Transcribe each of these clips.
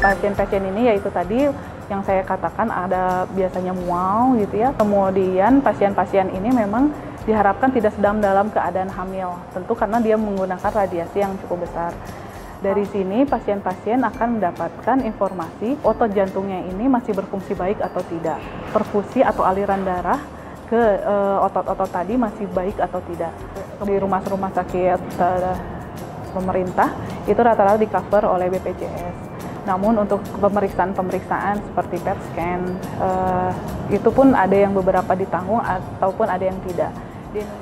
Pasien-pasien ini yaitu tadi yang saya katakan ada biasanya mual gitu ya. Kemudian pasien-pasien ini memang diharapkan tidak sedang dalam keadaan hamil, tentu karena dia menggunakan radiasi yang cukup besar. Dari sini pasien-pasien akan mendapatkan informasi otot jantungnya ini masih berfungsi baik atau tidak, perfusi atau aliran darah ke otot-otot tadi masih baik atau tidak. Di rumah sakit pemerintah itu rata-rata di-cover oleh BPJS. Namun untuk pemeriksaan seperti PET scan itu pun ada yang beberapa ditanggung ataupun ada yang tidak.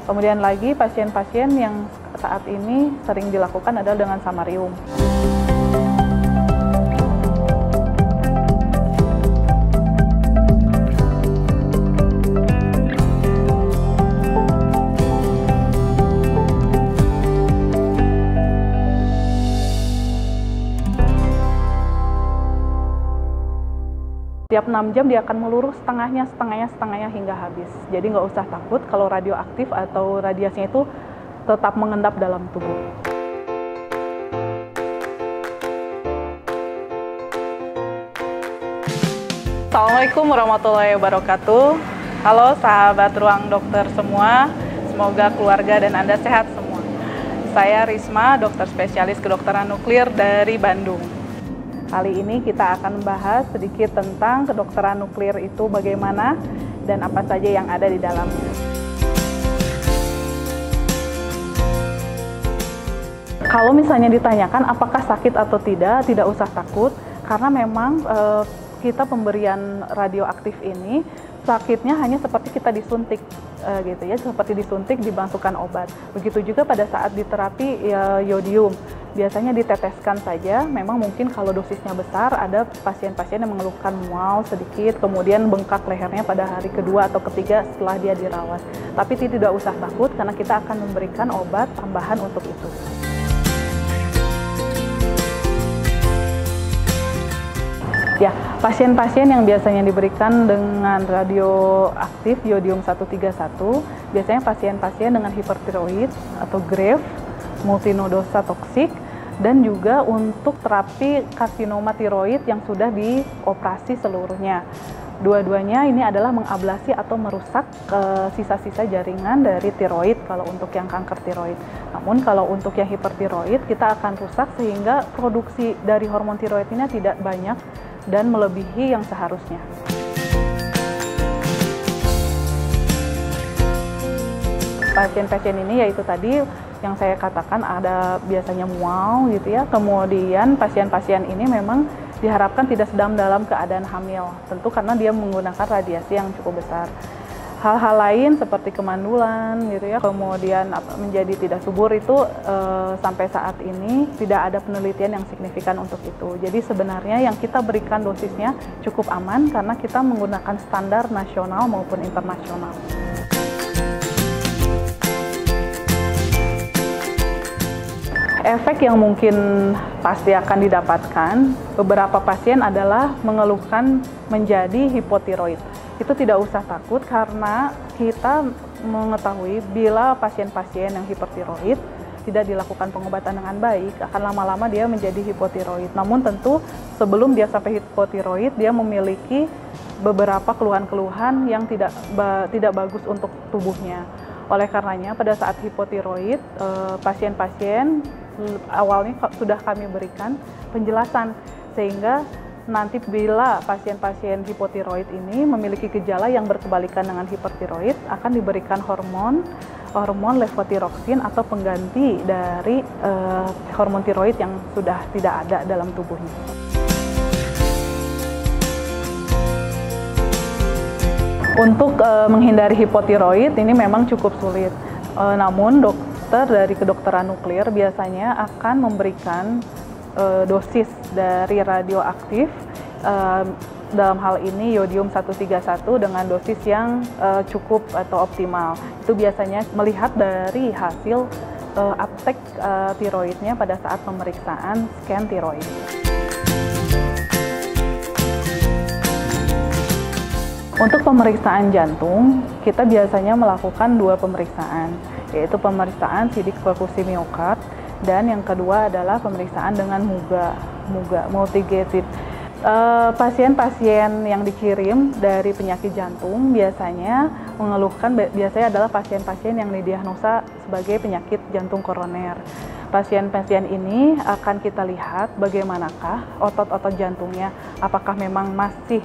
Kemudian lagi pasien-pasien yang saat ini sering dilakukan adalah dengan samarium. Tiap 6 jam dia akan melurus setengahnya hingga habis. Jadi nggak usah takut kalau radioaktif atau radiasinya itu tetap mengendap dalam tubuh. Assalamualaikum warahmatullahi wabarakatuh. Halo sahabat Ruang Dokter semua, semoga keluarga dan Anda sehat semua. Saya Risma, dokter spesialis kedokteran nuklir dari Bandung. Kali ini kita akan membahas sedikit tentang kedokteran nuklir itu bagaimana dan apa saja yang ada di dalamnya. Kalau misalnya ditanyakan apakah sakit atau tidak usah takut, karena memang kita pemberian radioaktif ini sakitnya hanya seperti kita disuntik gitu ya, seperti disuntik dimasukkan obat. Begitu juga pada saat diterapi yodium, biasanya diteteskan saja. Memang mungkin kalau dosisnya besar, ada pasien-pasien yang mengeluhkan mual sedikit, kemudian bengkak lehernya pada hari kedua atau ketiga setelah dia dirawat. Tapi tidak usah takut karena kita akan memberikan obat tambahan untuk itu. Ya, pasien-pasien yang biasanya diberikan dengan radioaktif yodium 131, biasanya pasien-pasien dengan hipertiroid atau GRAVE, multinodosa toksik, dan juga untuk terapi karsinoma tiroid yang sudah dioperasi seluruhnya. Dua-duanya ini adalah mengablasi atau merusak sisa-sisa jaringan dari tiroid kalau untuk yang kanker tiroid. Namun kalau untuk yang hipertiroid kita akan rusak sehingga produksi dari hormon tiroid ini tidak banyak dan melebihi yang seharusnya. Pasien-pasien ini yaitu tadi yang saya katakan ada biasanya mual gitu ya. Kemudian pasien-pasien ini memang diharapkan tidak sedang dalam keadaan hamil, tentu karena dia menggunakan radiasi yang cukup besar. Hal-hal lain seperti kemandulan gitu ya, kemudian menjadi tidak subur itu sampai saat ini tidak ada penelitian yang signifikan untuk itu. Jadi sebenarnya yang kita berikan dosisnya cukup aman karena kita menggunakan standar nasional maupun internasional. Efek yang mungkin pasti akan didapatkan, beberapa pasien adalah mengeluhkan menjadi hipotiroid. Itu tidak usah takut karena kita mengetahui bila pasien-pasien yang hipertiroid tidak dilakukan pengobatan dengan baik, akan lama-lama dia menjadi hipotiroid. Namun tentu sebelum dia sampai hipotiroid, dia memiliki beberapa keluhan-keluhan yang tidak bagus untuk tubuhnya. Oleh karenanya pada saat hipotiroid, pasien-pasien awalnya sudah kami berikan penjelasan sehingga nanti bila pasien-pasien hipotiroid ini memiliki gejala yang berkebalikan dengan hipertiroid, akan diberikan hormon levotiroksin atau pengganti dari hormon tiroid yang sudah tidak ada dalam tubuhnya. Untuk menghindari hipotiroid ini memang cukup sulit, namun dokter dari kedokteran nuklir biasanya akan memberikan dosis dari radioaktif dalam hal ini yodium 131 dengan dosis yang cukup atau optimal. Itu biasanya melihat dari hasil uptake tiroidnya pada saat pemeriksaan scan tiroid. Untuk pemeriksaan jantung, kita biasanya melakukan dua pemeriksaan, yaitu pemeriksaan sidik perfusi miokard dan yang kedua adalah pemeriksaan dengan MUGA. MUGA, multi-gated. Pasien-pasien yang dikirim dari penyakit jantung biasanya mengeluhkan, biasanya adalah pasien-pasien yang didiagnosa sebagai penyakit jantung koroner. Pasien-pasien ini akan kita lihat bagaimanakah otot-otot jantungnya, apakah memang masih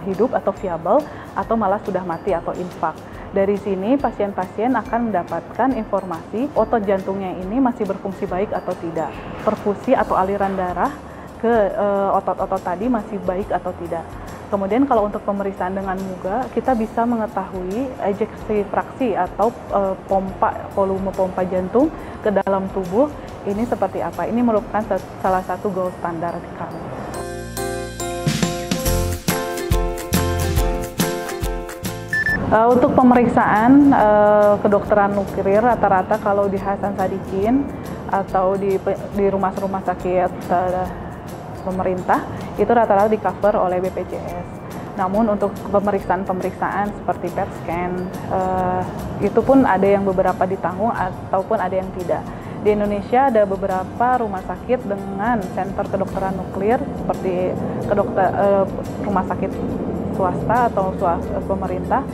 hidup atau viable, atau malah sudah mati atau infark. Dari sini pasien-pasien akan mendapatkan informasi otot jantungnya ini masih berfungsi baik atau tidak, perfusi atau aliran darah ke otot-otot tadi masih baik atau tidak. Kemudian kalau untuk pemeriksaan dengan MUGA, kita bisa mengetahui ejeksi fraksi atau volume pompa jantung ke dalam tubuh ini seperti apa. Ini merupakan salah satu gold standar di kami. Untuk pemeriksaan kedokteran nuklir rata-rata kalau di Hasan Sadikin atau di rumah sakit pemerintah itu rata-rata di cover oleh BPJS. Namun untuk pemeriksaan seperti PET scan itu pun ada yang beberapa ditanggung ataupun ada yang tidak. Di Indonesia ada beberapa rumah sakit dengan center kedokteran nuklir seperti rumah sakit swasta atau pemerintah.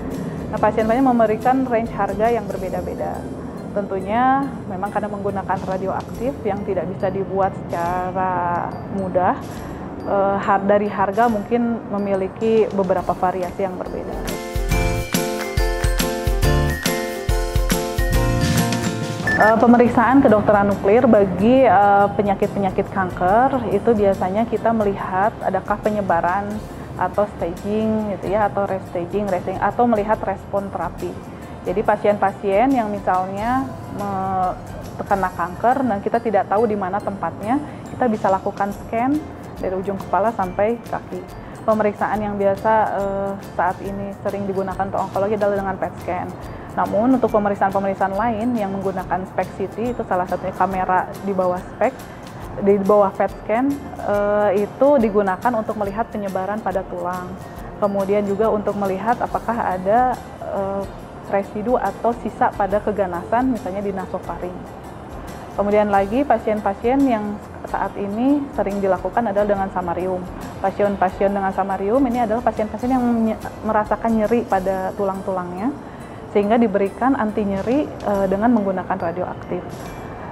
Nah, pasien-pasien memberikan range harga yang berbeda-beda. Tentunya memang karena menggunakan radioaktif yang tidak bisa dibuat secara mudah, dari harga mungkin memiliki beberapa variasi yang berbeda. Pemeriksaan kedokteran nuklir bagi penyakit-penyakit kanker itu biasanya kita melihat adakah penyebaran atau staging gitu ya, atau restaging atau melihat respon terapi. Jadi pasien-pasien yang misalnya terkena kanker dan kita tidak tahu di mana tempatnya, kita bisa lakukan scan dari ujung kepala sampai kaki. Pemeriksaan yang biasa saat ini sering digunakan untuk onkologi adalah dengan PET scan. Namun untuk pemeriksaan-pemeriksaan lain yang menggunakan SPECT CT, itu salah satunya kamera di bawah SPECT, di bawah PET scan, itu digunakan untuk melihat penyebaran pada tulang. Kemudian juga untuk melihat apakah ada residu atau sisa pada keganasan, misalnya di nasofaring. Kemudian lagi pasien-pasien yang saat ini sering dilakukan adalah dengan samarium. Pasien-pasien dengan samarium ini adalah pasien-pasien yang merasakan nyeri pada tulang-tulangnya, sehingga diberikan anti nyeri dengan menggunakan radioaktif.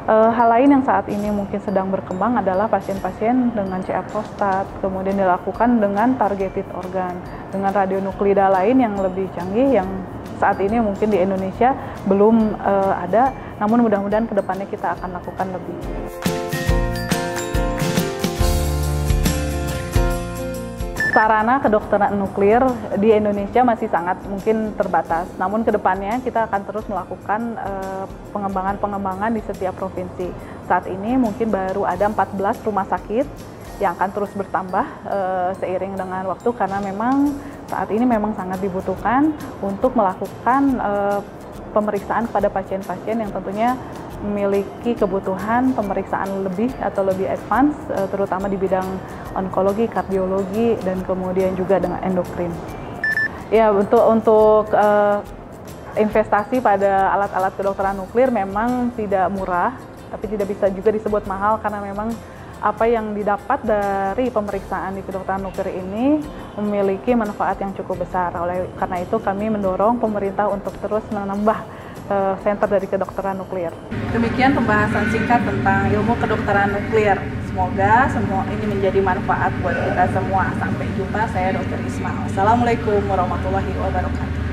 Hal lain yang saat ini mungkin sedang berkembang adalah pasien-pasien dengan CA prostat, kemudian dilakukan dengan targeted organ, dengan radionuklida lain yang lebih canggih yang saat ini mungkin di Indonesia belum ada, namun mudah-mudahan kedepannya kita akan lakukan lebih. Sarana kedokteran nuklir di Indonesia masih sangat mungkin terbatas, namun kedepannya kita akan terus melakukan pengembangan-pengembangan di setiap provinsi. Saat ini mungkin baru ada 14 rumah sakit yang akan terus bertambah seiring dengan waktu, karena memang saat ini memang sangat dibutuhkan untuk melakukan pemeriksaan kepada pasien-pasien yang tentunya memiliki kebutuhan pemeriksaan lebih atau lebih advance, terutama di bidang onkologi, kardiologi, dan kemudian juga dengan endokrin. Ya, untuk investasi pada alat-alat kedokteran nuklir memang tidak murah, tapi tidak bisa juga disebut mahal karena memang apa yang didapat dari pemeriksaan di kedokteran nuklir ini memiliki manfaat yang cukup besar. Oleh karena itu kami mendorong pemerintah untuk terus menambah center dari kedokteran nuklir. Demikian pembahasan singkat tentang ilmu kedokteran nuklir. Semoga semua ini menjadi manfaat buat kita semua. Sampai jumpa, saya Dr. Isma. Assalamualaikum warahmatullahi wabarakatuh.